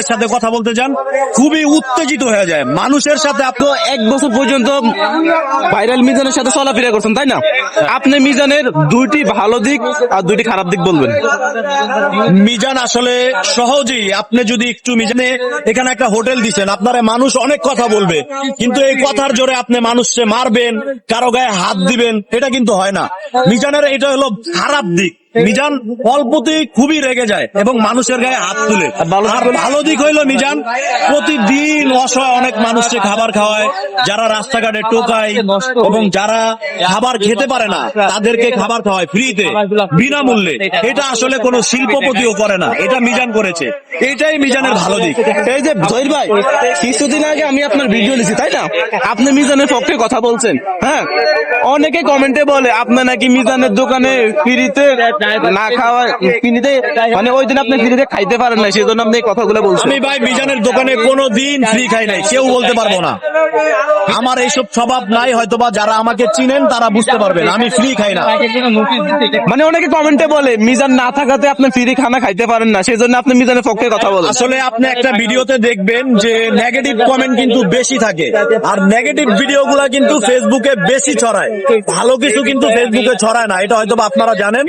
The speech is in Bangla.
সাথে কথা বলতে যান খুবই উত্তেজিত হয়ে যায় মানুষের সাথে। আপনি 1 বছর পর্যন্ত ভাইরাল মিজানের সাথে চলাফেরা করছেন, তাই না? আপনি মিজানের 2টি ভালো দিক আর 2টি খারাপ দিক বলবেন। মিজান আসলে সহজেই, আপনি যদি একটু মিজানে এখানে একটা হোটেল দিচ্ছেন, আপনারা মানুষ অনেক কথা বলবে, কিন্তু এই কথার জোরে আপনি মানুষকে মারবেন, কারো গায়ে হাত দিবেন, এটা কিন্তু হয় না। মিজানের এটা হলো খারাপ দিক। মিজান অল্পতেই খুবই রেগে যায় এবং মানুষের গায়ে হাত তুলে। আর ভালো দিক হইলো মিজান প্রতিদিন অসহায় অনেক মানুষকে খাবার খাওয়ায়, যারা রাস্তাঘাটে টোকায় এবং যারা খাবার খেতে পারে না তাদেরকে খাবার খাওয়ায় ফ্রিতে, বিনামূল্যে। এটা আসলে কোনো শিল্পপতিও করে না, এটা মিজান করেছে। এটাই মিজানের ভালো দিক। এই যে জহির ভাই, কিছুদিন আগে আমি আপনার ভিডিও নিয়েছি, তাই না? আপনি মিজানের পক্ষে কথা বলছেন। হ্যাঁ, অনেকে কমেন্টে বলে আপনি নাকি মিজানের দোকানে ফ্রিতে না খাওয়া, ফ্রিতে মানে ওই দিন আপনি ফ্রিতে খাইতে পারেন না, সেই জন্য আপনি এই কথাগুলো বলছেন। আমি ভাই মিজানের দোকানে কোনো দিন ফ্রি খাই নাই, কেউ বলতে পারবো না। আমার এইসব স্বভাব নাই, হয়তোবা যারা আমাকে চিনেন তারা বুঝতে পারবেন আমি ফ্রি খাই না। মানে অনেকে কমেন্টে বলে মিজান না থাকাতে আপনি ফ্রি খানা খাইতে পারেন না, সেই জন্য আপনি মিজানের পক্ষে কথা বলেন। আসলে আপনি একটা ভিডিওতে দেখবেন যে নেগেটিভ কমেন্ট কিন্তু বেশি থাকে, আর নেগেটিভ ভিডিও গুলা কিন্তু ফেসবুকে বেশি ছড়ায়, ভালো কিছু কিন্তু ফেসবুকে ছড়ায় না, এটা হয়তো আপনারা জানেন।